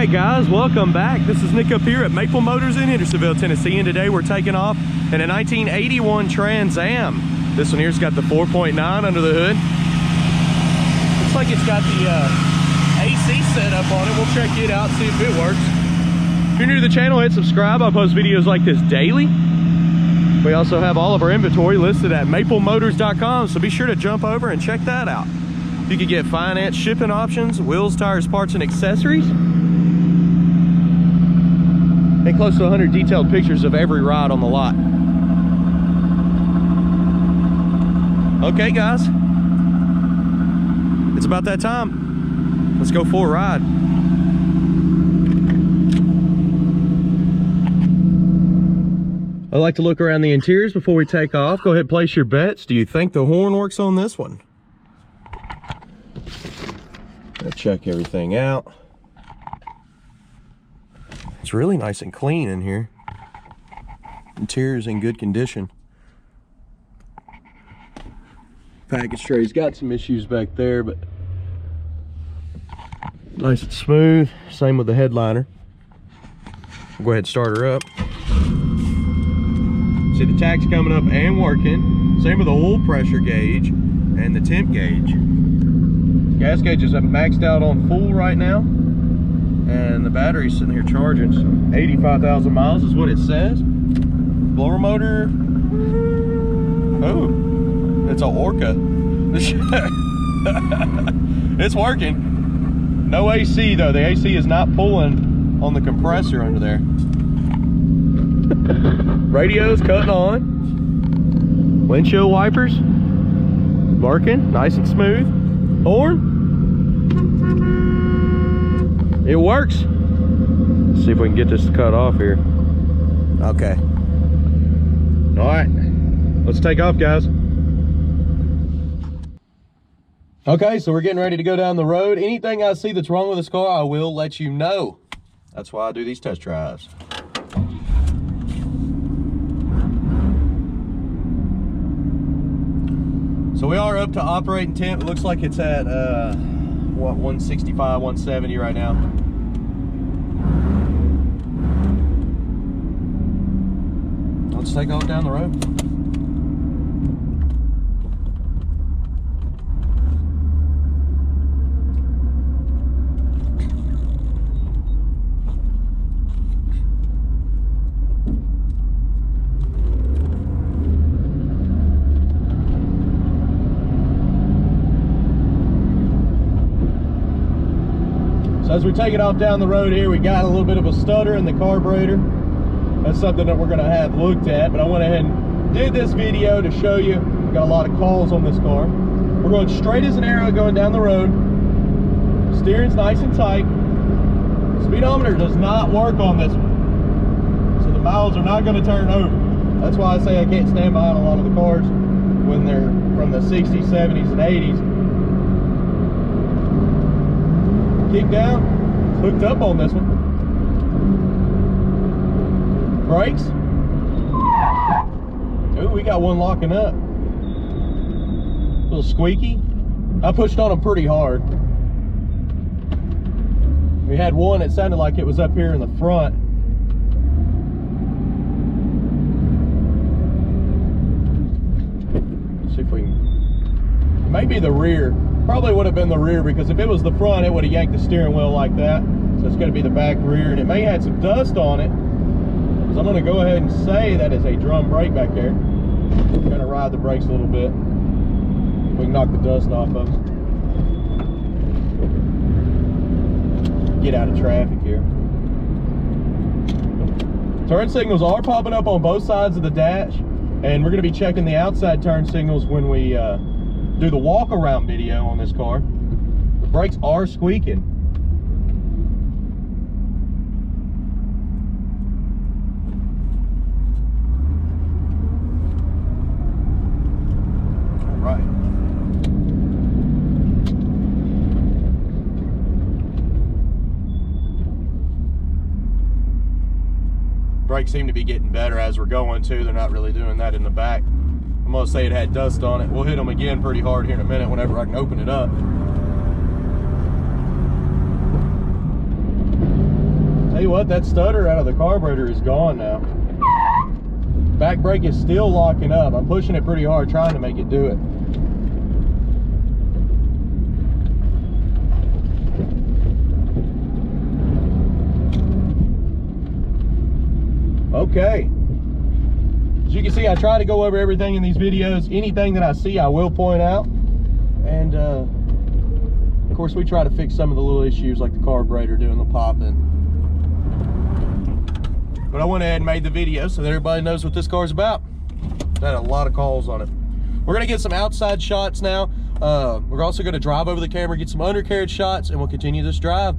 right, guys, welcome back. This is Nick up here at Maple Motors in Hendersonville, Tennessee, and today we're taking off in a 1981 Trans Am. This one here's got the 4.9 under the hood. Looks like it's got the AC set up on it. We'll check it out, see if it works. If you're new to the channel, hit subscribe. I post videos like this daily. We also have all of our inventory listed at maplemotors.com, so be sure to jump over and check that out. You can get finance, shipping options, wheels, tires, parts, and accessories. And close to 100 detailed pictures of every ride on the lot. Okay, guys. It's about that time. Let's go for a ride. I like to look around the interiors before we take off. Go ahead and place your bets. Do you think the horn works on this one? Let's check everything out. It's really nice and clean in here. Interior's in good condition. Package tray's got some issues back there, but nice and smooth. Same with the headliner. We'll go ahead and start her up. See the tach's coming up and working. Same with the oil pressure gauge and the temp gauge. Gas gauge is maxed out on full right now, and the battery's sitting here charging. So 85,000 miles is what it says. Blower motor, oh, it's a Orca. It's working. No AC though. The AC is not pulling on the compressor under there. Radio's cutting on. Windshield wipers working, nice and smooth. Horn, it works. Let's see if we can get this cut off here. Okay. All right, let's take off, guys. Okay, so we're getting ready to go down the road. Anything I see that's wrong with this car, I will let you know. That's why I do these test drives. So we are up to operating temp. It looks like it's at what, 165, 170 right now. Let's take off down the road. As we take it off down the road here, we got a little bit of a stutter in the carburetor. That's something that we're going to have looked at, but I went ahead and did this video to show you. We got a lot of calls on this car. We're going straight as an arrow going down the road. Steering's nice and tight. Speedometer does not work on this one, so the miles are not going to turn over. That's why I say I can't stand behind a lot of the cars when they're from the 60s, 70s, and 80s. Kick down, it's hooked up on this one. Brakes. Ooh, we got one locking up. A little squeaky. I pushed on them pretty hard. We had one that sounded like it was up here in the front. Let's see if we can. It may be the rear. Probably would have been the rear, because if it was the front, it would have yanked the steering wheel like that. So it's going to be the back rear, and it may have some dust on it. So I'm going to go ahead and say that is a drum brake back there. I'm going to ride the brakes a little bit. We can knock the dust off of them. Get out of traffic here. Turn signals are popping up on both sides of the dash, and we're going to be checking the outside turn signals when we do the walk around video on this car. The brakes are squeaking. All right. Brakes seem to be getting better as we're going too. They're not really doing that in the back. I'm gonna say it had dust on it. We'll hit them again pretty hard here in a minute whenever I can open it up. you what, that stutter out of the carburetor is gone now. Back brake is still locking up. I'm pushing it pretty hard trying to make it do it. Okay. As you can see, I try to go over everything in these videos. Anything that I see, I will point out. And of course, we try to fix some of the little issues like the carburetor doing the popping. But I went ahead and made the video so that everybody knows what this car's about. I had a lot of calls on it. We're gonna get some outside shots now. We're also gonna drive over the camera, get some undercarriage shots, and we'll continue this drive.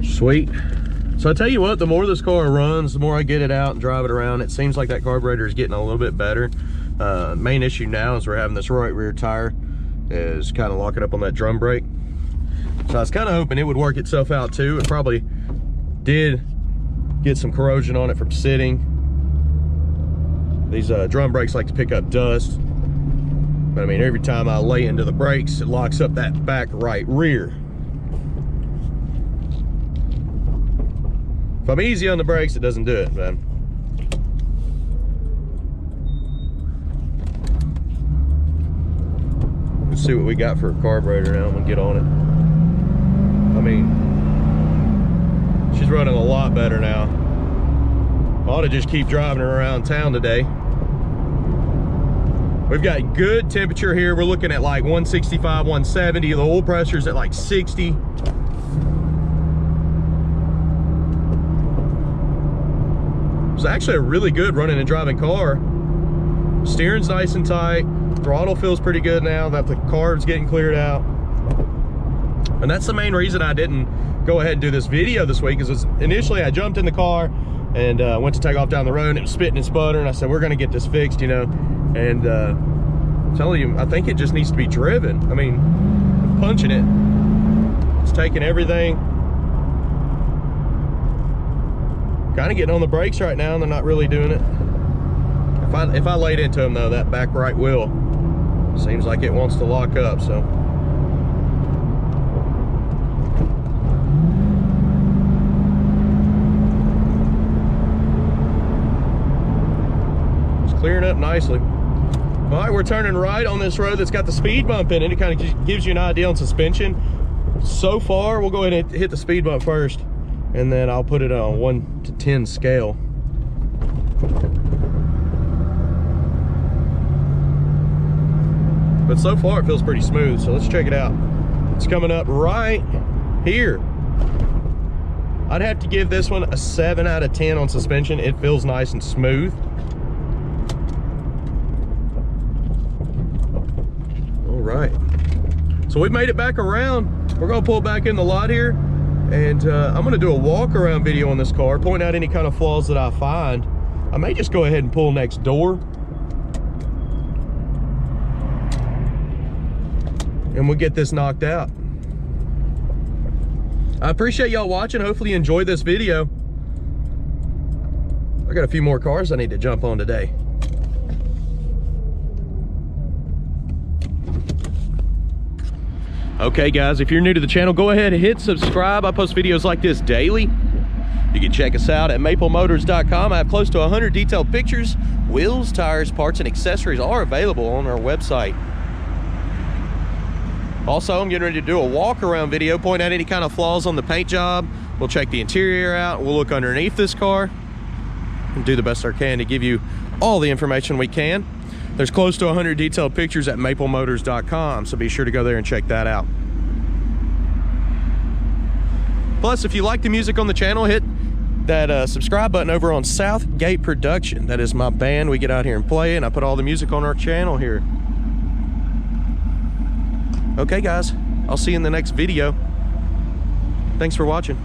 Sweet. So I tell you what, the more this car runs, the more I get it out and drive it around, it seems like that carburetor is getting a little bit better. Main issue now is we're having this right rear tire is kind of locking up on that drum brake. So I was kind of hoping it would work itself out too. It probably did get some corrosion on it from sitting. These drum brakes like to pick up dust. But I mean, every time I lay into the brakes, it locks up that back right rear. If I'm easy on the brakes, it doesn't do it, man. Let's see what we got for a carburetor now. I'm gonna get on it. I mean, she's running a lot better now. I ought to just keep driving her around town today. We've got good temperature here. We're looking at like 165, 170. The oil pressure's at like 60. It's actually a really good running and driving car. Steering's nice and tight. Throttle feels pretty good now that the carb's getting cleared out. And that's the main reason I didn't go ahead and do this video this week, is initially I jumped in the car and went to take off down the road and it was spitting and sputtering. I said, we're gonna get this fixed, you know. And I'm telling you, I think it just needs to be driven. I mean, punching it, it's taking everything. Kind of getting on the brakes right now and they're not really doing it. If If I laid into him though, that back right wheel seems like it wants to lock up, so. It's clearing up nicely. All right, we're turning right on this road that's got the speed bump in it. It kind of gives you an idea on suspension. So far, we'll go ahead and hit the speed bump first, and then I'll put it on a 1 to 10 scale. But so far, it feels pretty smooth, so let's check it out. It's coming up right here. I'd have to give this one a 7 out of 10 on suspension. It feels nice and smooth. Right, so we made it back around. We're gonna pull back in the lot here, and I'm gonna do a walk around video on this car, point out any kind of flaws that I find. I may just go ahead and pull next door, and we'll get this knocked out. I appreciate y'all watching. Hopefully you enjoyed this video. I got a few more cars I need to jump on today. Okay guys, if you're new to the channel, go ahead and hit subscribe. I post videos like this daily. You can check us out at maplemotors.com. I have close to 100 detailed pictures. Wheels, tires, parts, and accessories are available on our website. Also, I'm getting ready to do a walk around video, point out any kind of flaws on the paint job. We'll check the interior out. We'll look underneath this car and do the best I can to give you all the information we can. There's close to 100 detailed pictures at maplemotors.com, so be sure to go there and check that out. Plus, if you like the music on the channel, hit that subscribe button over on Southgate Production. That is my band. We get out here and play, and I put all the music on our channel here. Okay, guys, I'll see you in the next video. Thanks for watching.